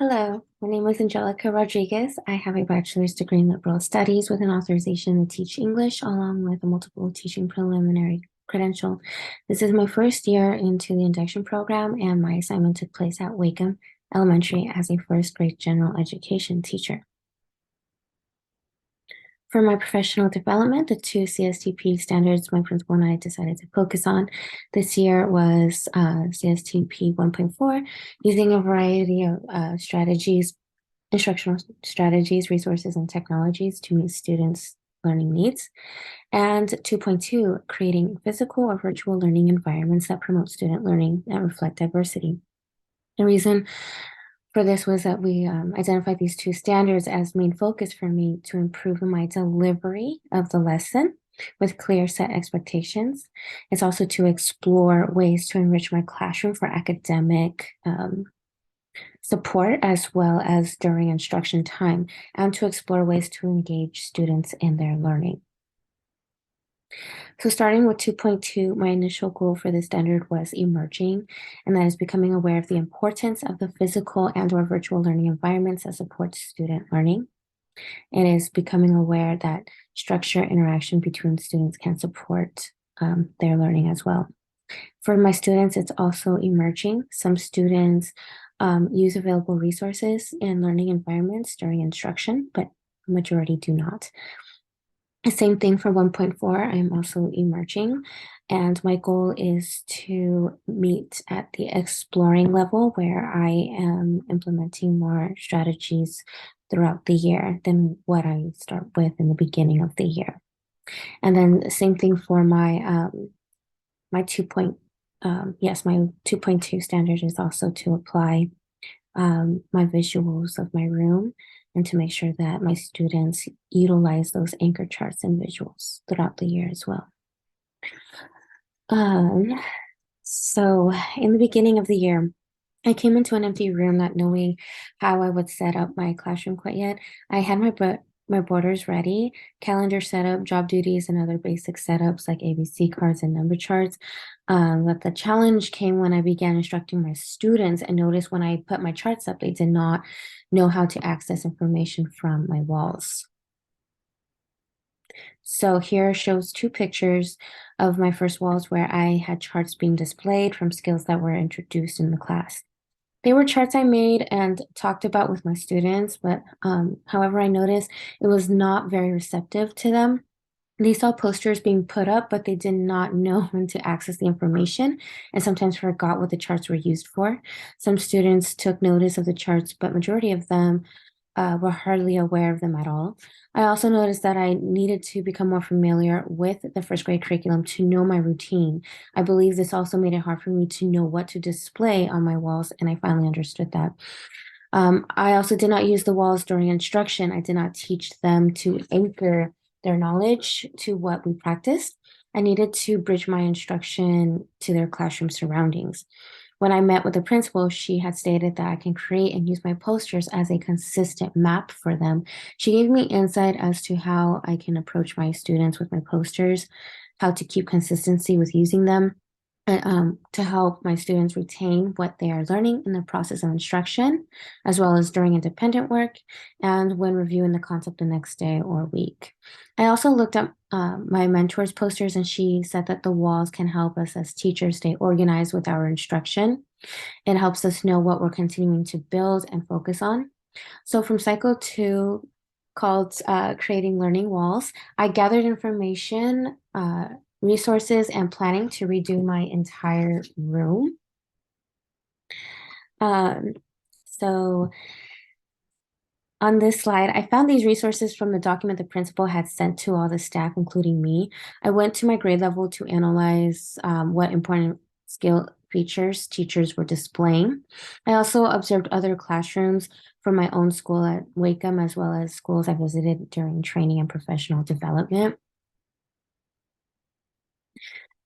Hello, my name is Angelica Rodriguez. I have a bachelor's degree in liberal studies with an authorization to teach English, along with a multiple teaching preliminary credential. This is my first year into the induction program, and my assignment took place at Wakeham Elementary as a first grade general education teacher. For my professional development, the two CSTP standards my principal and I decided to focus on this year was CSTP 1.4, using a variety of strategies, instructional strategies, resources, and technologies to meet students' learning needs. And 2.2, creating physical or virtual learning environments that promote student learning and reflect diversity. The reason for this was that we identified these two standards as main focus for me to improve my delivery of the lesson with clear set expectations. It's also to explore ways to enrich my classroom for academic support as well as during instruction time, and to explore ways to engage students in their learning. So starting with 2.2, my initial goal for this standard was emerging, and that is becoming aware of the importance of the physical and or virtual learning environments that support student learning. It is becoming aware that structure interaction between students can support their learning as well. For my students, it's also emerging. Some students use available resources and learning environments during instruction, but the majority do not. Same thing for 1.4, I'm also emerging, and my goal is to meet at the exploring level where I am implementing more strategies throughout the year than what I start with in the beginning of the year. And then the same thing for my 2.2 standard is also to apply my visuals of my room and to make sure that my students utilize those anchor charts and visuals throughout the year as well. So in the beginning of the year, I came into an empty room not knowing how I would set up my classroom quite yet. I had my borders ready, calendar setup, job duties, and other basic setups like ABC cards and number charts. But the challenge came when I began instructing my students and noticed when I put my charts up, they did not know how to access information from my walls. So here shows two pictures of my first walls where I had charts being displayed from skills that were introduced in the class. They were charts I made and talked about with my students, but however, I noticed it was not very receptive to them. They saw posters being put up, but they did not know when to access the information and sometimes forgot what the charts were used for. Some students took notice of the charts, but majority of them were hardly aware of them at all. I also noticed that I needed to become more familiar with the first grade curriculum to know my routine. I believe this also made it hard for me to know what to display on my walls, and I finally understood that. I also did not use the walls during instruction. I did not teach them to anchor their knowledge to what we practiced. I needed to bridge my instruction to their classroom surroundings. When I met with the principal, she had stated that I can create and use my posters as a consistent map for them. She gave me insight as to how I can approach my students with my posters, how to keep consistency with using them, to help my students retain what they are learning in the process of instruction, as well as during independent work and when reviewing the concept the next day or week. I also looked up my mentor's posters, and she said that the walls can help us as teachers stay organized with our instruction. It helps us know what we're continuing to build and focus on. So from cycle 2, called Creating Learning Walls, I gathered information, resources, and planning to redo my entire room. Um, so on this slide, I found these resources from the document the principal had sent to all the staff, including me. I went to my grade level to analyze what important skill features teachers were displaying. I also observed other classrooms from my own school at Wakeham, as well as schools I visited during training and professional development.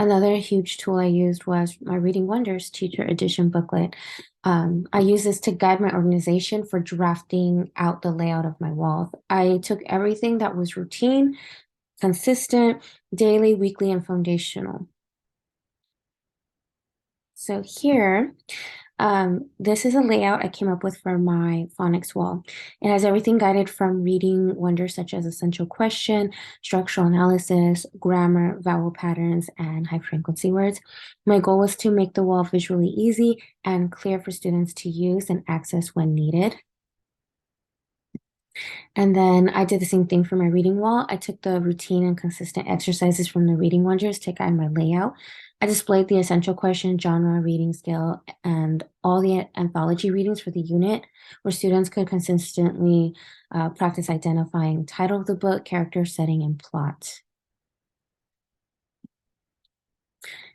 Another huge tool I used was my Reading Wonders Teacher Edition booklet. I use this to guide my organization for drafting out the layout of my walls. I took everything that was routine, consistent, daily, weekly, and foundational. So here, This is a layout I came up with for my phonics wall. It has everything guided from reading wonders such as essential question, structural analysis, grammar, vowel patterns, and high frequency words. My goal was to make the wall visually easy and clear for students to use and access when needed. And then I did the same thing for my reading wall. I took the routine and consistent exercises from the reading wonders to guide my layout. I displayed the essential question, genre, reading skill, and all the anthology readings for the unit, where students could consistently practice identifying title of the book, character, setting, and plot.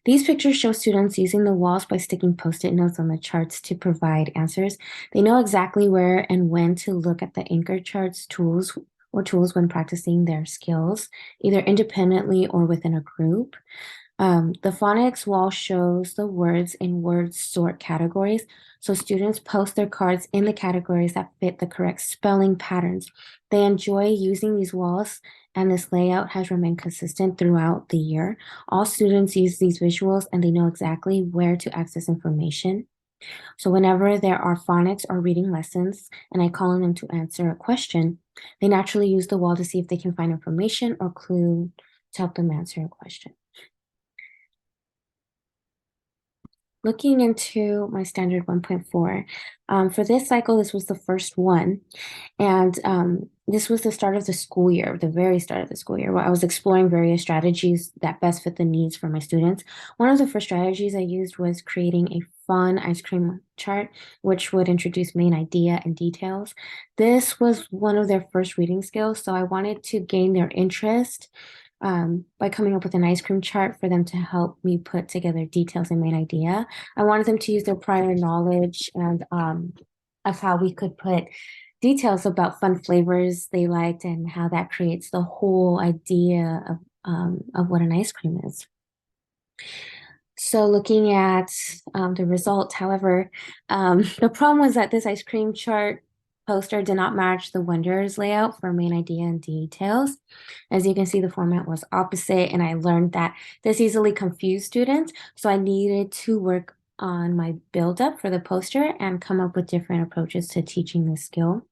These pictures show students using the walls by sticking post-it notes on the charts to provide answers. They know exactly where and when to look at the anchor charts tools when practicing their skills, either independently or within a group. The phonics wall shows the words in word sort categories. So students post their cards in the categories that fit the correct spelling patterns. They enjoy using these walls, and this layout has remained consistent throughout the year. All students use these visuals and they know exactly where to access information. So whenever there are phonics or reading lessons and I call on them to answer a question, they naturally use the wall to see if they can find information or clue to help them answer a question. Looking into my standard 1.4, for this cycle, this was the first one. And this was the start of the school year, the very start of the school year, where I was exploring various strategies that best fit the needs for my students. One of the first strategies I used was creating a fun ice cream chart, which would introduce main idea and details. This was one of their first reading skills, so I wanted to gain their interest by coming up with an ice cream chart for them to help me put together details and main idea. I wanted them to use their prior knowledge and of how we could put details about fun flavors they liked and how that creates the whole idea of what an ice cream is. So looking at the result, however, the problem was that this ice cream chart poster did not match the Wonders layout for main idea and details. As you can see, the format was opposite, and I learned that this easily confused students, so I needed to work on my build-up for the poster and come up with different approaches to teaching this skill.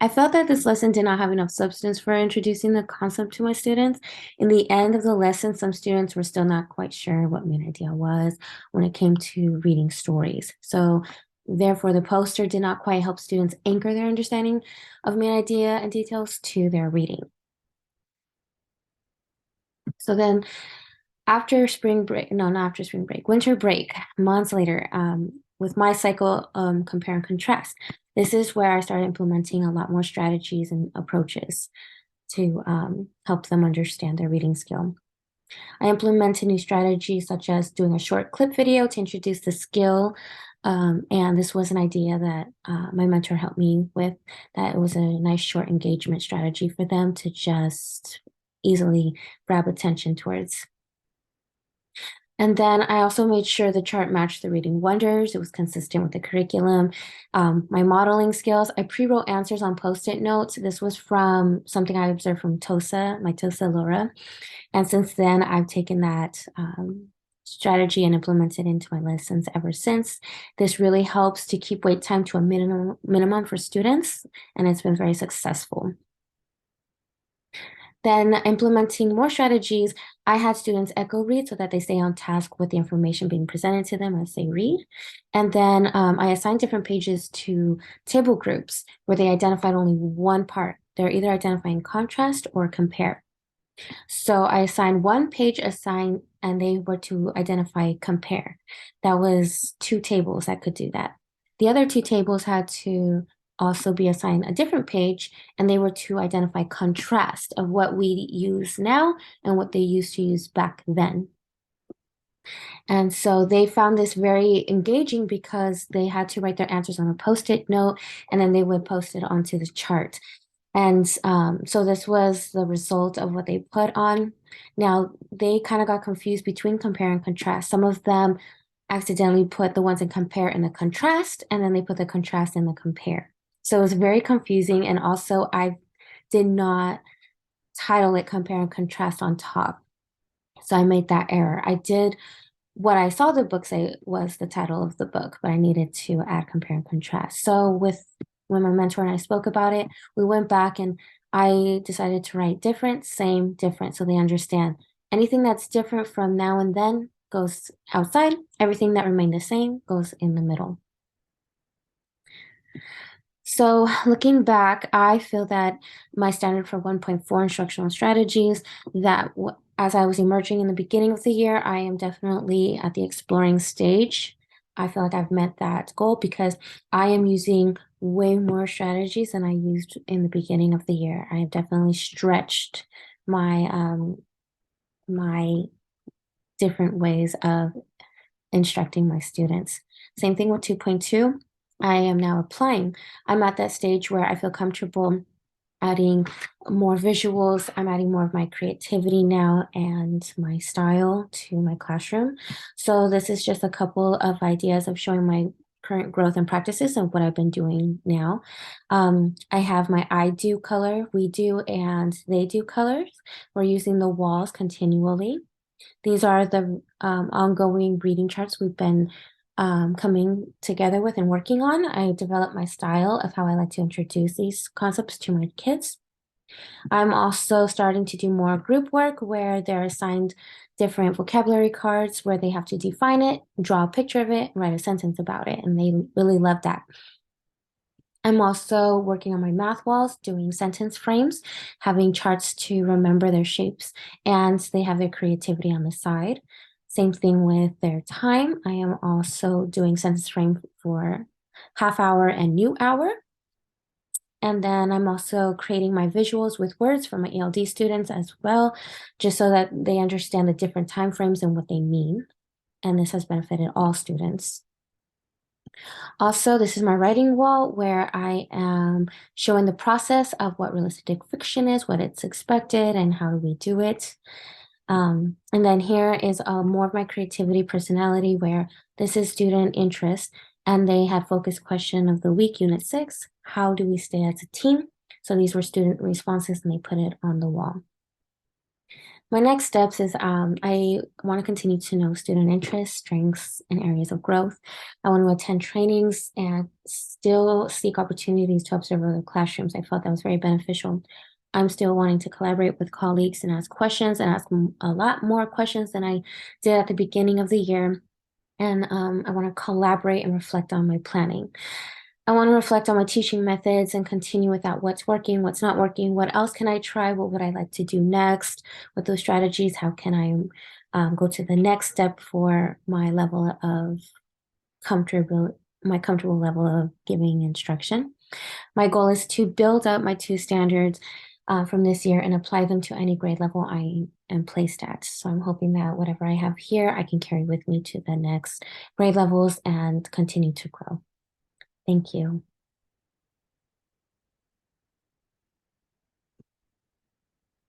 I felt that this lesson did not have enough substance for introducing the concept to my students. In the end of the lesson, some students were still not quite sure what main idea was when it came to reading stories. So therefore, the poster did not quite help students anchor their understanding of main idea and details to their reading. So then after spring break, no, not after spring break, winter break, months later, with my cycle, compare and contrast. This is where I started implementing a lot more strategies and approaches to help them understand their reading skill. I implemented new strategies such as doing a short clip video to introduce the skill. And this was an idea that my mentor helped me with, that it was a nice short engagement strategy for them to just easily grab attention towards. And then I also made sure the chart matched the reading wonders. It was consistent with the curriculum. My modeling skills, I pre-wrote answers on Post-it notes. This was from something I observed from Tosa, my Tosa Laura. And since then, I've taken that strategy and implemented into my lessons ever since. This really helps to keep wait time to a minimum for students, and it's been very successful. Then implementing more strategies, I had students echo read so that they stay on task with the information being presented to them as they read. And then I assigned different pages to table groups where they identified only one part. They're either identifying contrast or compare. So I assigned one page assigned and they were to identify compare. That was two tables that could do that. The other two tables had to also be assigned a different page, and they were to identify contrast of what we use now and what they used to use back then. And so they found this very engaging because they had to write their answers on a Post-it note, and then they would post it onto the chart. And so this was the result of what they put on. Now, they kind of got confused between compare and contrast. Some of them accidentally put the ones in compare in the contrast, and then they put the contrast in the compare. So it was very confusing. And also, I did not title it compare and contrast on top. So I made that error. I did what I saw the book say was the title of the book, but I needed to add compare and contrast. So when my mentor and I spoke about it, we went back and I decided to write different, same, different, so they understand anything that's different from now and then goes outside. Everything that remained the same goes in the middle. So looking back, I feel that my standard for 1.4 instructional strategies that as I was emerging in the beginning of the year, I am definitely at the exploring stage. I feel like I've met that goal because I am using way more strategies than I used in the beginning of the year. I have definitely stretched my different ways of instructing my students. Same thing with 2.2. I am now applying. I'm at that stage where I feel comfortable adding more visuals. I'm adding more of my creativity now and my style to my classroom. So this is just a couple of ideas of showing my current growth and practices and what I've been doing now. I have my I do color, we do, and they do colors. We're using the walls continually. These are the ongoing reading charts we've been coming together with and working on. I developed my style of how I like to introduce these concepts to my kids. I'm also starting to do more group work where they're assigned different vocabulary cards where they have to define it, draw a picture of it, write a sentence about it, and they really love that. I'm also working on my math walls, doing sentence frames, having charts to remember their shapes, and they have their creativity on the side. Same thing with their time. I am also doing sentence frame for half hour and new hour. And then I'm also creating my visuals with words for my ELD students as well, just so that they understand the different time frames and what they mean. And this has benefited all students. Also, this is my writing wall where I am showing the process of what realistic fiction is, what it's expected, and how do we do it. And then here is more of my creativity personality where this is student interest and they had focus question of the week, unit 6, how do we stay as a team? So these were student responses and they put it on the wall. My next steps is I want to continue to know student interests, strengths, and areas of growth. I want to attend trainings and still seek opportunities to observe other classrooms. I felt that was very beneficial. I'm still wanting to collaborate with colleagues and ask questions and ask a lot more questions than I did at the beginning of the year. And I want to collaborate and reflect on my planning. I want to reflect on my teaching methods and continue with that. What's working, what's not working, what else can I try? What would I like to do next with those strategies? How can I go to the next step for my level of comfortable level of giving instruction? My goal is to build up my 2 standards from this year and apply them to any grade level I am placed at. So I'm hoping that whatever I have here, I can carry with me to the next grade levels and continue to grow. Thank you.